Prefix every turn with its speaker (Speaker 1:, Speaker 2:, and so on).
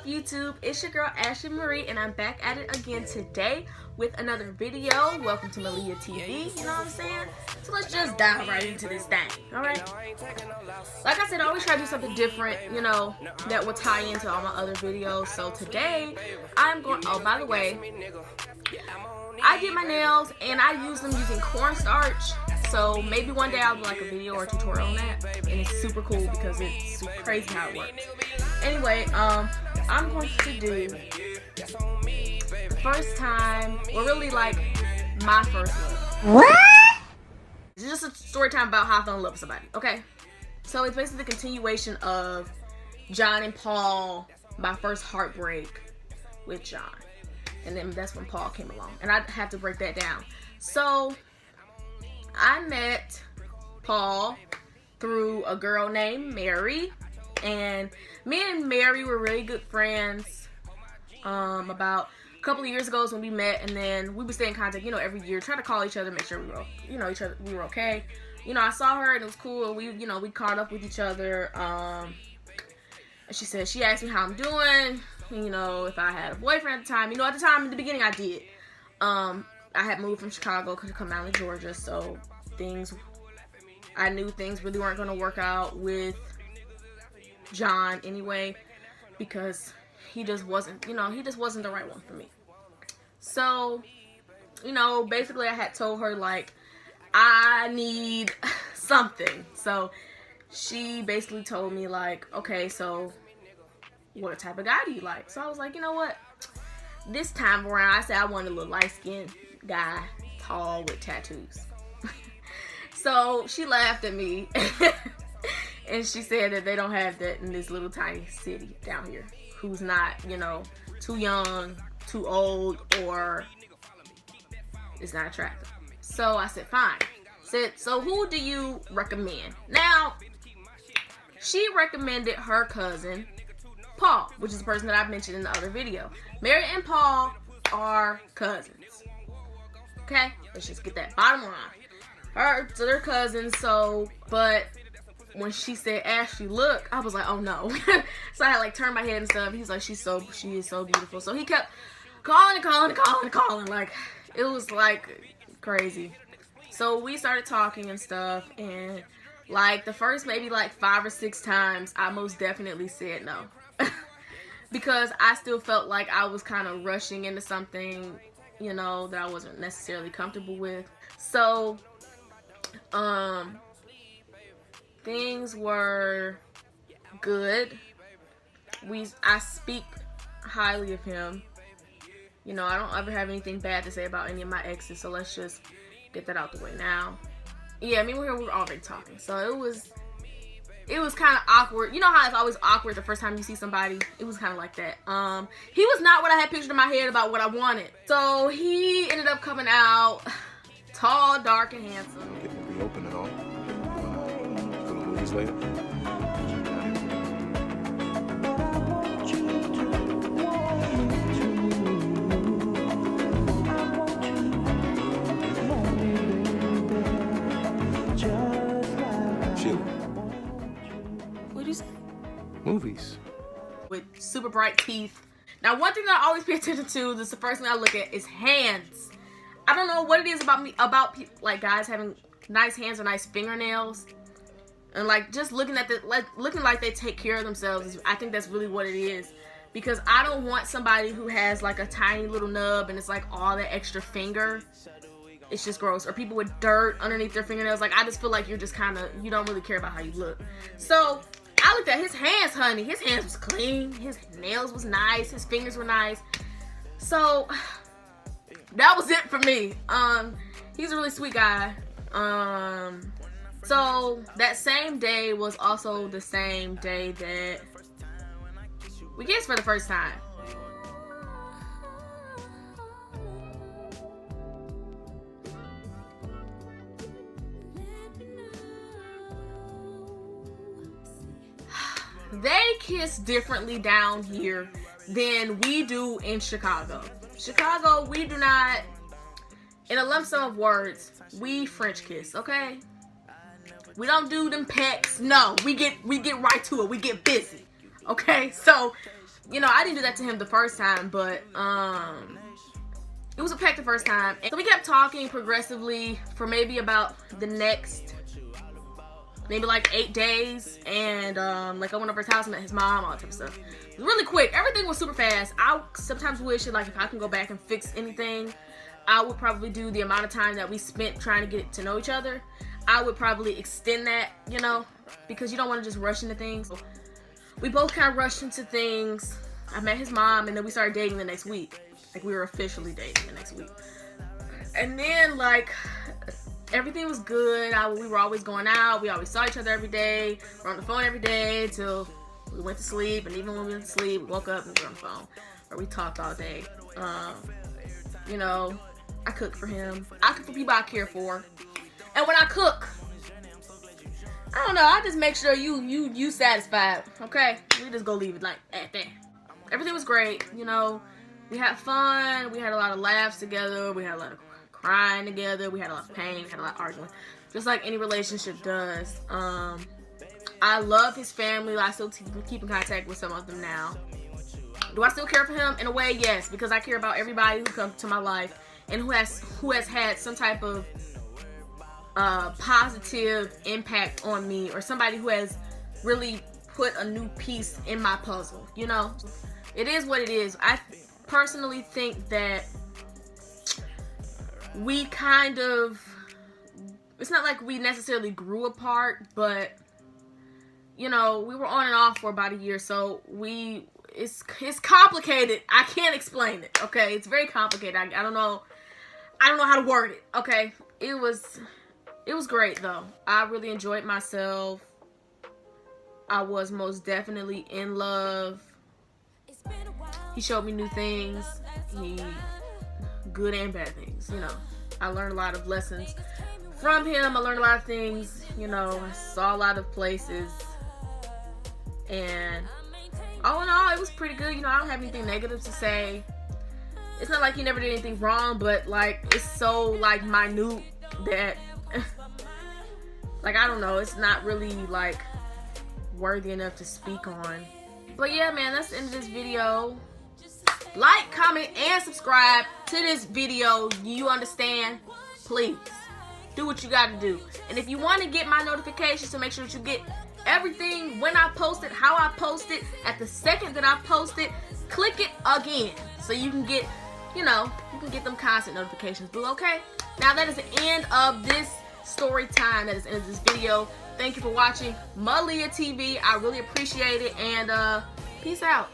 Speaker 1: YouTube? It's your girl Ashley Marie, and I'm back at it again today with another video. Welcome to Malia TV, you know what I'm saying? So let's just dive right into this thing, alright? Like I said, I always try to do something different, you know, that will tie into all my other videos. So today, I'm going, oh, by the way, I did my nails, and I use them using cornstarch. So maybe one day I'll do like a video or a tutorial on that, and it's super cool because it's super crazy how it works. Anyway, I'm going to do the first time, or really like my first love. What? It's just a story time about how I fell in love with somebody, okay? So it's basically the continuation of John and Paul, my first heartbreak with John. And then that's when Paul came along. And I have to break that down. So I met Paul through a girl named Mary, and me and Mary were really good friends. About a couple of years ago is when we met, and then we would stay in contact, you know, every year, try to call each other, make sure we were, you know, we were okay. You know, I saw her and it was cool. We, you know, we caught up with each other. And she said, she asked me how I'm doing, you know, if I had a boyfriend at the time. You know, at the time, in the beginning, I did. I had moved from Chicago to come down to Georgia, so I knew things really weren't going to work out with John anyway, because he just wasn't, you know, he just wasn't the right one for me. So, you know, basically I had told her, like, I need something. So she basically told me, like, okay, so what type of guy do you like? So I was like, you know what? This time around, I said I wanted a little light-skinned guy, tall, with tattoos. So she laughed at me. And she said that they don't have that in this little tiny city down here. Who's not, you know, too young, too old, or is not attractive. So I said, fine. Said, so who do you recommend? Now, she recommended her cousin, Paul, which is the person that I've mentioned in the other video. Mary and Paul are cousins. Okay? Let's just get that bottom line. So they're cousins, so, but when she said, Ashley, look, I was like, oh no. So I had like turned my head and stuff. He's like, she is so beautiful. So he kept calling. Like, it was like crazy. So we started talking and stuff, and like the first maybe like 5 or 6 times, I most definitely said no. Because I still felt like I was kind of rushing into something, you know, that I wasn't necessarily comfortable with. So, things were good. I speak highly of him. You know, I don't ever have anything bad to say about any of my exes, so let's just get that out the way now. Yeah, we were already talking, so it was kind of awkward. You know how it's always awkward the first time you see somebody? It was kind of like that. He was not what I had pictured in my head about what I wanted. So he ended up coming out tall, dark, and handsome.
Speaker 2: Get to reopen it all. Go to movies later.
Speaker 1: What did you say?
Speaker 2: Movies.
Speaker 1: With super bright teeth. Now, one thing that I always pay attention to, this is the first thing I look at, is hands. I don't know what it is about like guys having nice hands or nice fingernails, and like just looking like they take care of themselves. I think that's really what it is, because I don't want somebody who has like a tiny little nub and it's like all that extra finger. It's just gross. Or people with dirt underneath their fingernails. Like, I just feel like you're just kind of, you don't really care about how you look. So I looked at his hands, honey. His hands was clean. His nails was nice. His fingers were nice. So that was it for me. He's a really sweet guy. So that same day was also the same day that we kissed for the first time. They kiss differently down here than we do in Chicago. Chicago, we do not, in a lump sum of words, we French kiss, okay? We don't do them pecks. No, we get right to it. We get busy. Okay? So you know, I didn't do that to him the first time, but it was a peck the first time. And so we kept talking progressively for maybe about the next, maybe like 8 days. And like I went over his house and met his mom, all that type of stuff. It was really quick. Everything was super fast. I sometimes wish that, like, if I can go back and fix anything, I would probably do the amount of time that we spent trying to get to know each other. I would probably extend that, you know, because you don't want to just rush into things. We both kind of rushed into things. I met his mom, and then we started dating the next week. Like, we were officially dating the next week. And then, like, everything was good. We were always going out. We always saw each other every day. We were on the phone every day till we went to sleep. And even when we went to sleep, we woke up and we were on the phone. Or we talked all day. You know, I cook for him. I cook for people I care for. And when I cook, I don't know, I just make sure you satisfied, okay? We just go leave it like at that. Everything was great, you know. We had fun. We had a lot of laughs together. We had a lot of crying together. We had a lot of pain. We had a lot of arguing. Just like any relationship does. I love his family. I still keep in contact with some of them now. Do I still care for him? In a way, yes, because I care about everybody who comes to my life and who has had some type of positive impact on me, or somebody who has really put a new piece in my puzzle. You know, it is what it is. I personally think that we kind of, it's not like we necessarily grew apart, but you know, we were on and off for about a year, so it's complicated. I can't explain it, okay? It's very complicated. I don't know how to word it, okay? It was great though. I really enjoyed myself. I was most definitely in love. He showed me new things. Good and bad things, you know. I learned a lot of lessons from him. I learned a lot of things, you know. I saw a lot of places. And all in all, it was pretty good. You know, I don't have anything negative to say. It's not like he never did anything wrong, but like, it's so like minute that like, I don't know, it's not really like worthy enough to speak on. But yeah, man, that's the end of this video. Like, comment, and subscribe to this video. You understand? Please do what you gotta do. And if you want to get my notifications, to make sure that you get everything when I post it, how I post it, at the second that I post it, click it again so you can get, you know, you can get them constant notifications. But okay, now that is the end of this story time. That is the end of this video. Thank you for watching Malia TV. I really appreciate it, and peace out.